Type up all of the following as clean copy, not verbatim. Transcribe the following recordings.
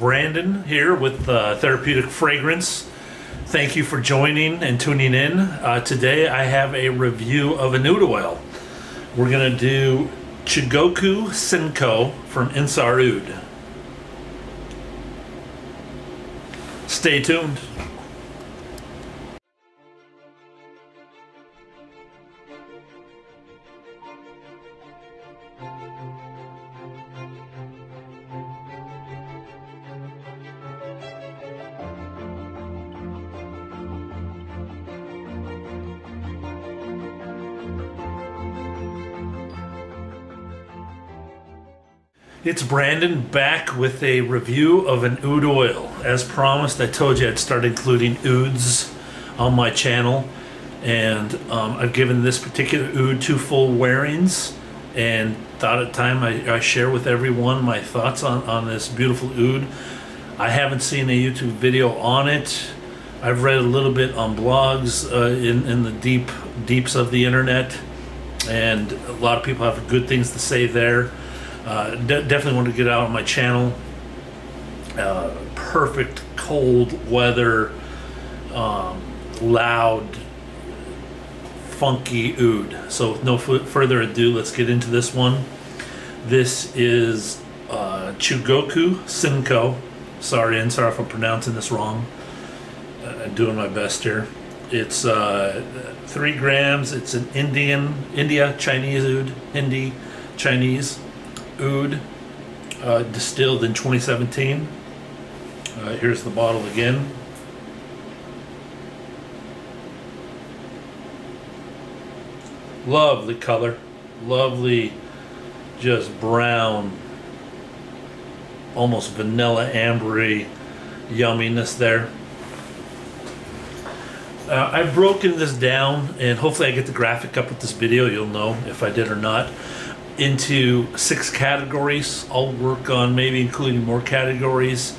Brandon here with Therapeutic Fragrance. Thank you for joining and tuning in. Today I have a review of a oud oil. We're going to do Chugoku Senkoh from Ensar Oud. Stay tuned. It's Brandon back with a review of an oud oil. As promised, I told you I'd start including ouds on my channel, and I've given this particular oud 2 full wearings, and thought at time I share with everyone my thoughts on this beautiful oud. I haven't seen a YouTube video on it. I've read a little bit on blogs in the deeps of the internet, and a lot of people have good things to say there. Definitely want to get out on my channel. Perfect cold weather, loud, funky oud. So with no further ado, let's get into this one. This is Chugoku Senkoh. Sorry, Ensar, if I'm pronouncing this wrong. I'm doing my best here. It's 3 grams. It's an India Chinese oud, Hindi Chinese oud, distilled in 2017. Here's the bottle again. Lovely color, lovely, just brown, almost vanilla ambery yumminess there. I've broken this down, and hopefully I get the graphic up with this video. You'll know if I did or not. Into 6 categories. I'll work on maybe including more categories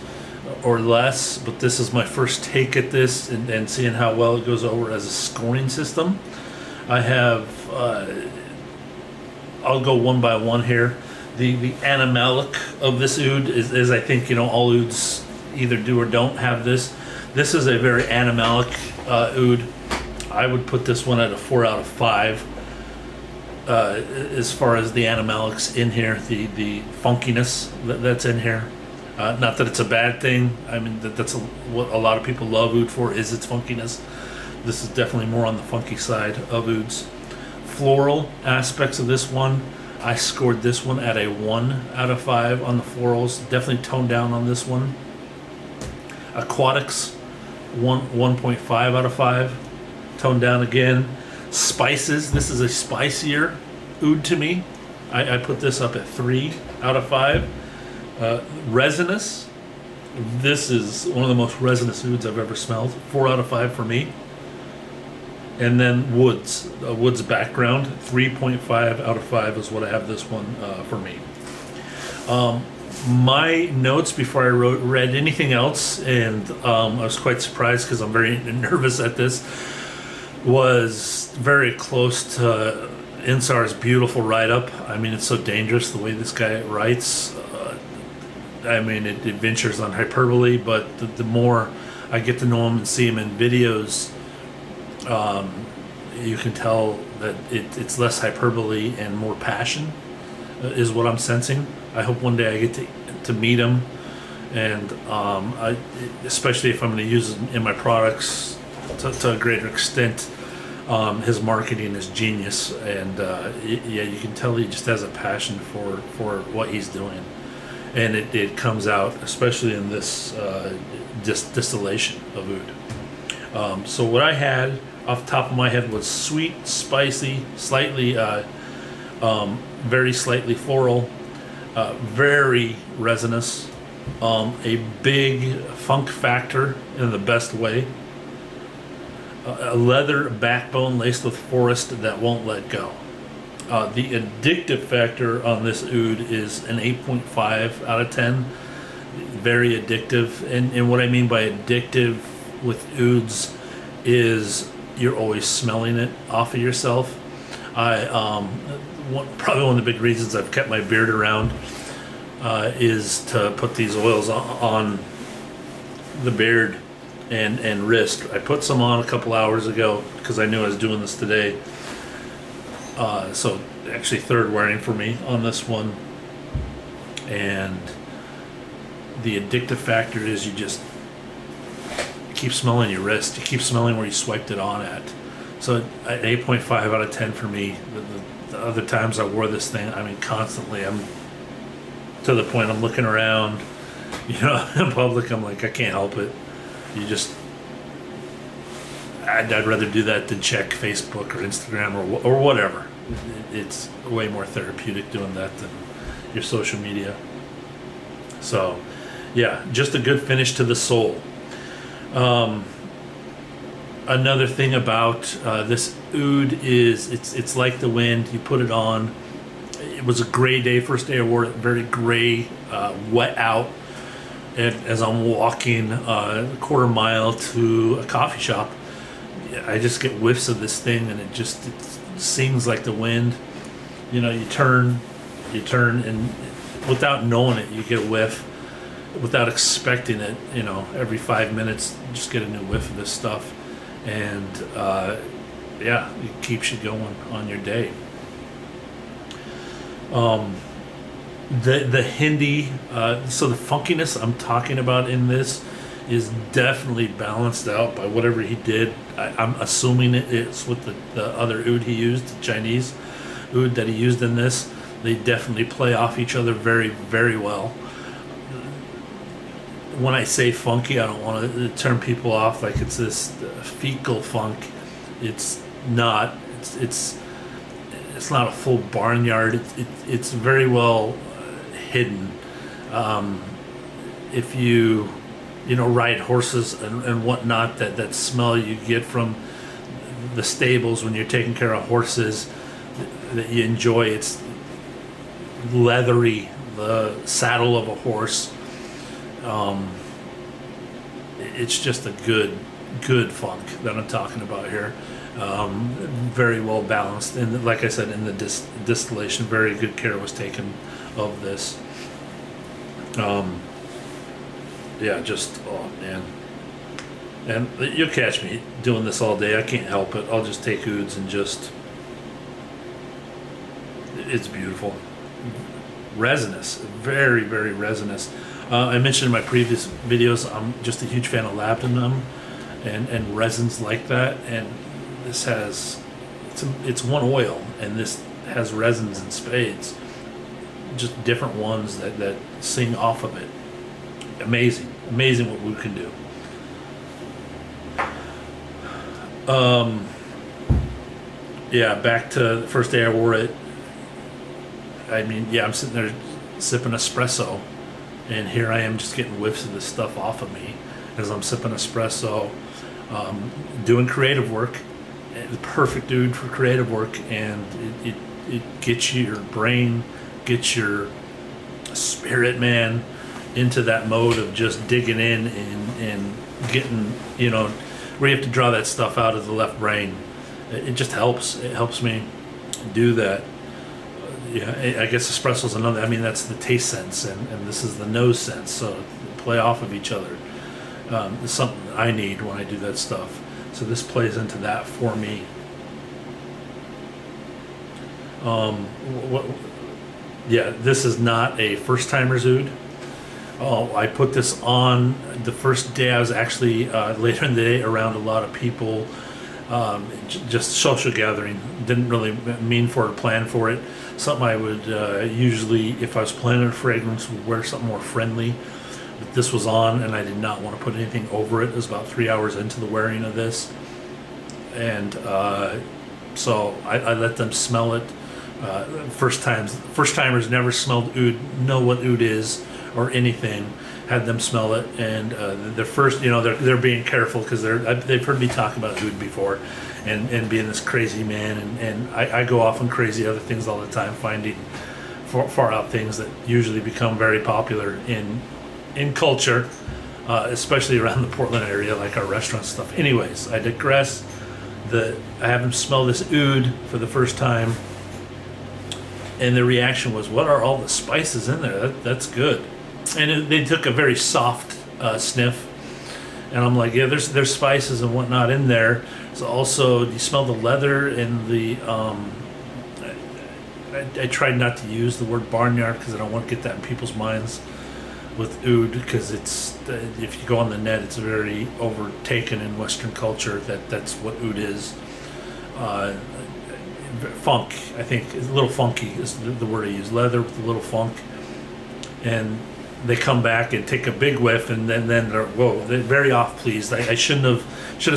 or less, but this is my first take at this, and seeing how well it goes over as a scoring system. I have I'll go one by one here. The animalic of this oud is I think, you know, all ouds either do or don't have this. This is a very animalic oud. I would put this one at a 4 out of 5. As far as the animalics in here, the funkiness that's in here. Not that it's a bad thing. I mean, that's what a lot of people love oud for, is its funkiness. This is definitely more on the funky side of ouds. Floral aspects of this one, I scored this one at a 1 out of 5 on the florals. Definitely toned down on this one. Aquatics, 1.5 out of 5. Toned down again. Spices, this is a spicier oud to me. I put this up at 3 out of 5. Resinous, this is one of the most resinous ouds I've ever smelled. 4 out of 5 for me. And then woods, woods background, 3.5 out of 5 is what I have this one for me. My notes before I read anything else, and I was quite surprised because I'm very nervous at this, was very close to Ensar's beautiful write-up. I mean, it's so dangerous the way this guy writes. I mean, it ventures on hyperbole, but the more I get to know him and see him in videos, you can tell that it's less hyperbole and more passion is what I'm sensing. I hope one day I get to meet him, and especially if I'm going to use him in my products to a greater extent. His marketing is genius, and yeah, you can tell he just has a passion for what he's doing, and it comes out especially in this distillation of oud. So what I had off the top of my head was sweet, spicy, slightly very slightly floral, very resinous, a big funk factor in the best way. A leather backbone laced with forest that won't let go. The addictive factor on this oud is an 8.5 out of 10. Very addictive, and what I mean by addictive with ouds is you're always smelling it off of yourself. Probably one of the big reasons I've kept my beard around is to put these oils on the beard and wrist. I put some on a couple hours ago because I knew I was doing this today. So actually third wearing for me on this one. And the addictive factor is you keep smelling your wrist. You keep smelling where you swiped it on at. So at 8.5 out of 10 for me. The other times I wore this thing, I mean, constantly. I'm to the point I'm looking around, you know, in public. I'm like, I can't help it. I'd rather do that than check Facebook or Instagram or whatever. It's way more therapeutic doing that than your social media. So, yeah, just a good finish to the soul. Another thing about this oud is it's like the wind. You put it on. It was a gray day, first day I wore it, very gray, wet out. And as I'm walking a quarter mile to a coffee shop, I just get whiffs of this thing, and it sings like the wind. You know, you turn, and without knowing it, you get a whiff. Without expecting it, you know, every 5 minutes, you just get a new whiff of this stuff. And yeah, it keeps you going on your day. The Hindi, so the funkiness I'm talking about in this is definitely balanced out by whatever he did. I'm assuming it's with the other oud he used, the Chinese oud that he used in this. They definitely play off each other very, very well. When I say funky, I don't want to turn people off like it's this fecal funk. It's not. It's not a full barnyard. It's very well hidden. If you ride horses and whatnot, that smell you get from the stables when you're taking care of horses that you enjoy. It's leathery, the saddle of a horse. It's just a good funk that I'm talking about here. Very well balanced, and like I said, in the distillation, very good care was taken of this. Yeah, just, oh man. And you'll catch me doing this all day. I can't help it. I'll just take ouds and it's beautiful. Resinous, very, very resinous. I mentioned in my previous videos, I'm just a huge fan of labdanum and resins like that. And this has, it's one oil, and this has resins in spades. Just different ones that sing off of it. Amazing, amazing what we can do. Yeah, back to the first day I wore it. I mean, yeah, I'm sitting there sipping espresso, and here I am just getting whiffs of this stuff off of me as I'm sipping espresso, doing creative work. The perfect oud for creative work, and it gets your brain, gets your spirit, man, into that mode of just digging in and getting, you know, where you have to draw that stuff out of the left brain. It just helps. It helps me do that. Yeah, I guess espresso's another. I mean, that's the taste sense, and this is the nose sense. So they play off of each other. It's something I need when I do that stuff. So this plays into that for me. Yeah, this is not a first timer's oud. Oh, I put this on the first day. I was actually later in the day around a lot of people, just social gathering. Didn't really mean for it or plan for it. Something I would usually, if I was planning a fragrance, would wear something more friendly. But this was on, and I did not want to put anything over it. It was about 3 hours into the wearing of this, and so I let them smell it. First timers never smelled oud, know what oud is or anything. Had them smell it, and the first, you know, they're being careful because they've heard me talk about oud before, and being this crazy man, and I go off on crazy other things all the time, finding far out things that usually become very popular in culture, especially around the Portland area, like our restaurant stuff. Anyways, I digress. I have them smell this oud for the first time. And the reaction was, what are all the spices in there? That's good. And they took a very soft sniff. And I'm like, yeah, there's spices and whatnot in there. So also, do you smell the leather and the... I tried not to use the word barnyard because I don't want to get that in people's minds with oud, because it's, if you go on the net, it's very overtaken in Western culture that's what oud is. Funk, I think, a little funky is the word I use. Leather with a little funk. And they come back and take a big whiff, and then they're, whoa, they're very off pleased. I should have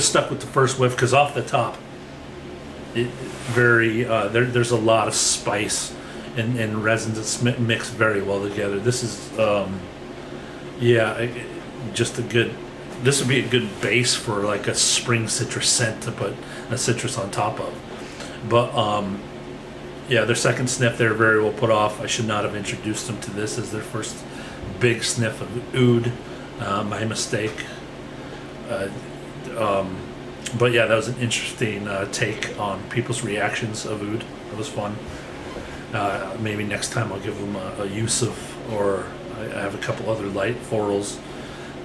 stuck with the first whiff, because off the top, there's a lot of spice and resins that mix very well together. This is just a good, this would be a good base for like a spring citrus scent to put a citrus on top of. But yeah, their second sniff they're very well put off. I should not have introduced them to this as their first big sniff of oud. My mistake. But yeah, that was an interesting take on people's reactions of oud. It was fun. Maybe next time I'll give them a Yusuf, or I have a couple other light florals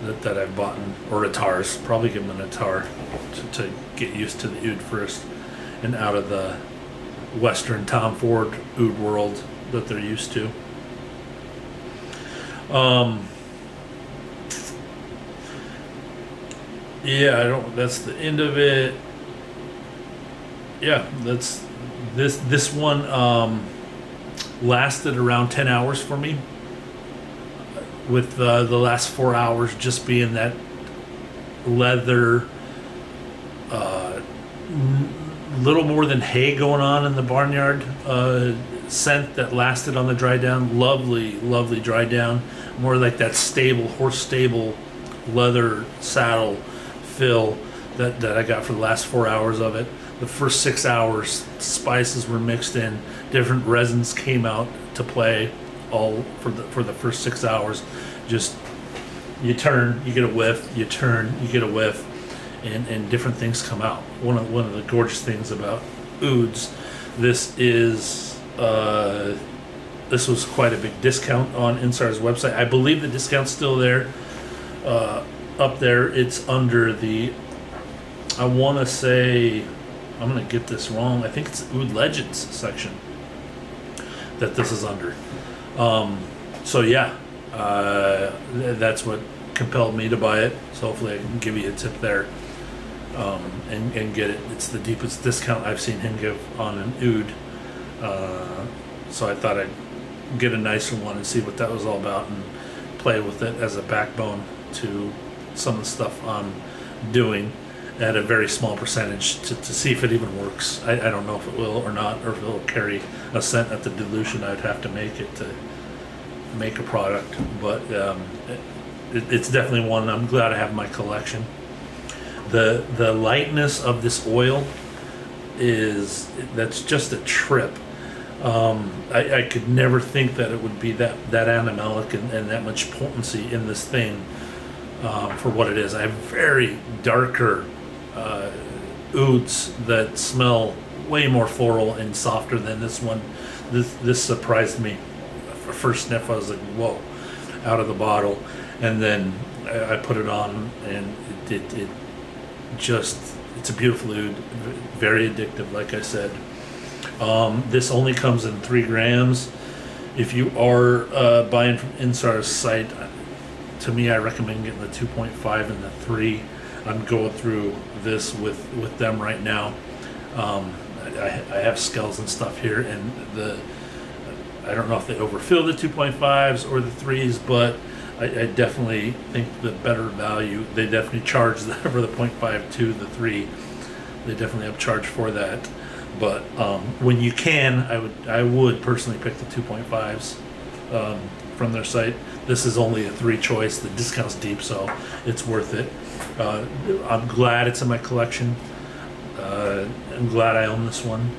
that I've bought, or Atars. Probably give them an Atar to get used to the oud first, and out of the Western Tom Ford oud world that they're used to. Yeah, that's the end of it. Yeah, that's this one lasted around 10 hours for me, with the last 4 hours just being that leather, little more than hay going on in the barnyard scent that lasted on the dry down. Lovely dry down, more like that stable, horse stable leather saddle feel that I got for the last 4 hours of it. The first 6 hours, spices were mixed in, different resins came out to play, all for the first 6 hours. Just you turn, you get a whiff, you turn, you get a whiff, and different things come out. One of the gorgeous things about ouds, this was quite a big discount on Ensar's website. I believe the discount's still there. Up there, it's under the, I want to say, I'm going to get this wrong, I think it's Oud Legends section that this is under. So yeah, that's what compelled me to buy it. So hopefully I can give you a tip there, and get it. It's the deepest discount I've seen him give on an oud. So I thought I'd get a nicer one and see what that was all about, and play with it as a backbone to some of the stuff I'm doing at a very small percentage to see if it even works. I don't know if it will or not, or if it will carry a scent at the dilution I'd have to make it to make a product. But it's definitely one I'm glad I have in my collection. The lightness of this oil that's just a trip. I could never think that it would be that animalic and that much potency in this thing, for what it is. I have very darker ouds that smell way more floral and softer than this one. This surprised me. First sniff, I was like, whoa, out of the bottle. And then I put it on, and it just, it's a beautiful oud, very addictive, like I said. This only comes in 3 grams. If you are buying from Ensar's site, to me, I recommend getting the 2.5 and the 3. I'm going through this with them right now. I have skulls and stuff here, and I don't know if they overfill the 2.5s or the 3s, but I definitely think the better value, they definitely charge for the 0.5 to the 3. They definitely upcharge for that. But when you can, I would personally pick the 2.5s from their site. This is only a 3 choice. The discount's deep, so it's worth it. I'm glad it's in my collection. I'm glad I own this one.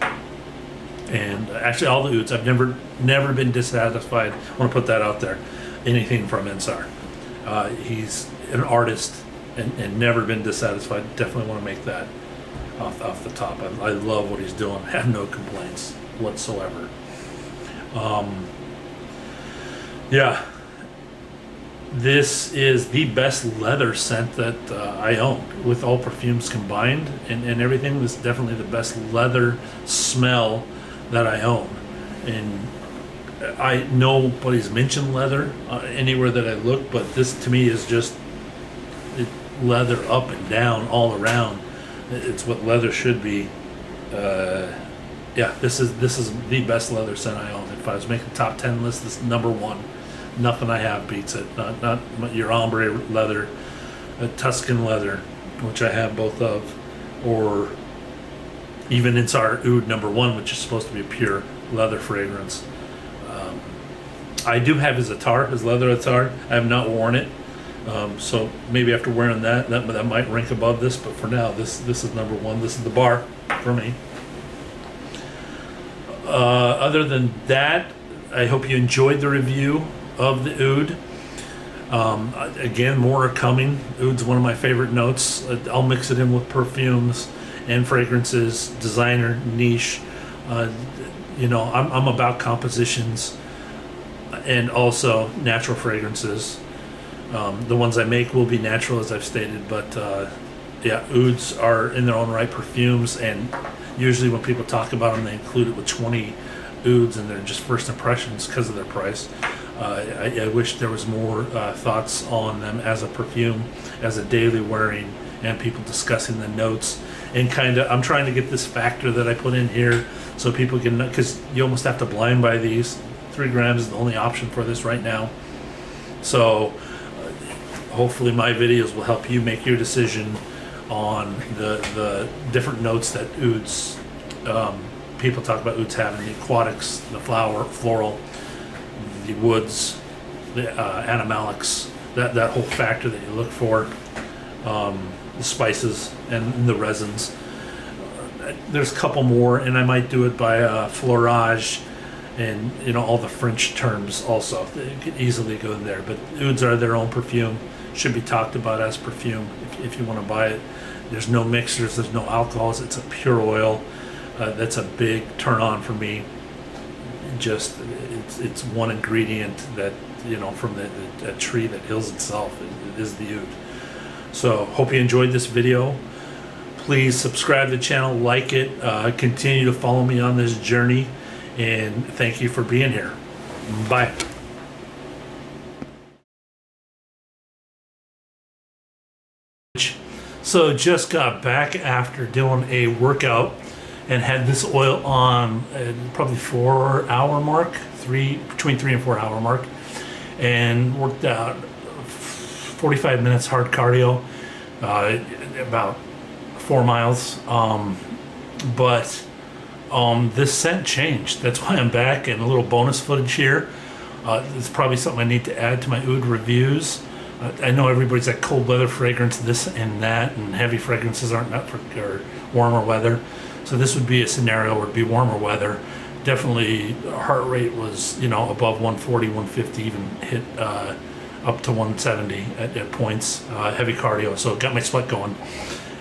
And actually, all the ouds, I've never been dissatisfied. I want to put that out there. Anything from Ensar. He's an artist and never been dissatisfied. Definitely want to make that off the top. I love what he's doing. I have no complaints whatsoever. Yeah, this is the best leather scent that I own, with all perfumes combined and everything. This is definitely the best leather smell that I own. And nobody's mentioned leather anywhere that I look, but this to me is just leather up and down all around. It's what leather should be. Yeah, this is the best leather scent I own. If I was making top 10 list, this is number one. Nothing I have beats it. Not your ombre leather, Tuscan leather, which I have both of, or even Ensar Oud number one, which is supposed to be a pure leather fragrance. I do have his attar, his leather attar. I have not worn it, so maybe after wearing that might rank above this. But for now, this is number one. This is the bar for me. Other than that, I hope you enjoyed the review of the Oud. Again, more are coming. Oud's one of my favorite notes. I'll mix it in with perfumes and fragrances, designer, niche. You know, I'm about compositions and also natural fragrances. The ones I make will be natural, as I've stated, but yeah, Ouds are in their own right perfumes, and usually when people talk about them, they include it with 20 Ouds and they're just first impressions because of their price. I wish there was more thoughts on them as a perfume, as a daily wearing, and people discussing the notes. And kind of, I'm trying to get this factor that I put in here so people can, because you almost have to blind buy these. 3 grams is the only option for this right now. So hopefully my videos will help you make your decision on the different notes that Ouds, people talk about Ouds having: the aquatics, the floral, the woods, the animalics, that whole factor that you look for, the spices and the resins. There's a couple more, and I might do it by florage, and you know, all the French terms also. They could easily go in there, but Ouds are their own perfume, should be talked about as perfume if you want to buy it. There's no mixtures, there's no alcohols, it's a pure oil. That's a big turn on for me. Just it's one ingredient that, you know, from a tree that heals itself. It is the Oud. So hope you enjoyed this video. Please subscribe to the channel, like it, continue to follow me on this journey, and thank you for being here. Bye. So just got back after doing a workout and had this oil on probably 4 hour mark, between 3 and 4 hour mark, and worked out 45 minutes hard cardio, about 4 miles. But this scent changed. That's why I'm back, and a little bonus footage here. It's probably something I need to add to my Oud reviews. I know everybody's got cold weather fragrance, this and that, and heavy fragrances aren't meant for warmer weather. So this would be a scenario where it'd be warmer weather. Definitely heart rate was, you know, above 140, 150, even hit up to 170 at points. Heavy cardio, so it got my sweat going.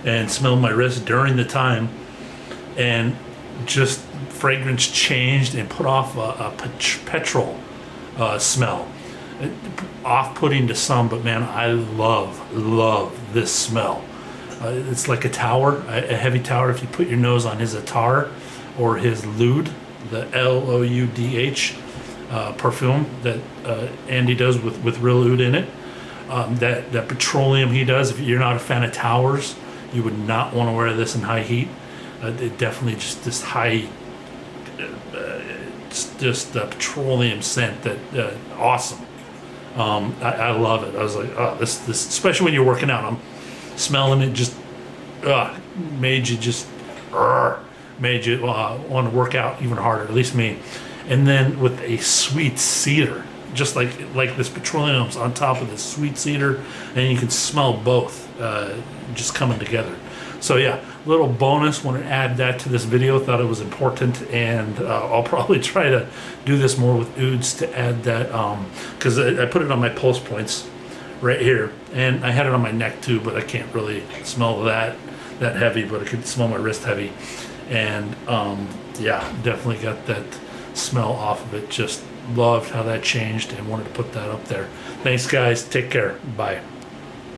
And smelled my wrist during the time, and just fragrance changed and put off a petrol smell. Off-putting to some, but man, I love this smell. It's like a tower, a heavy tower. If you put your nose on his attar or his Loud, the L-O-U-D-H perfume that Andy does with real Oud in it, that petroleum he does, if you're not a fan of towers, you would not want to wear this in high heat. It definitely just this high, just petroleum scent that awesome. I love it. I was like, oh, this, especially when you're working out. I'm smelling it, just made you just made you want to work out even harder. At least me. And then with a sweet cedar, just like this petroleum's on top of this sweet cedar, and you can smell both just coming together. So yeah, little bonus, want to add that to this video. Thought it was important, and I'll probably try to do this more with Ouds to add that, because I put it on my pulse points right here, and I had it on my neck too, but I can't really smell that heavy, but I could smell my wrist heavy. And yeah, definitely got that smell off of it. Just loved how that changed and wanted to put that up there. Thanks, guys. Take care. Bye.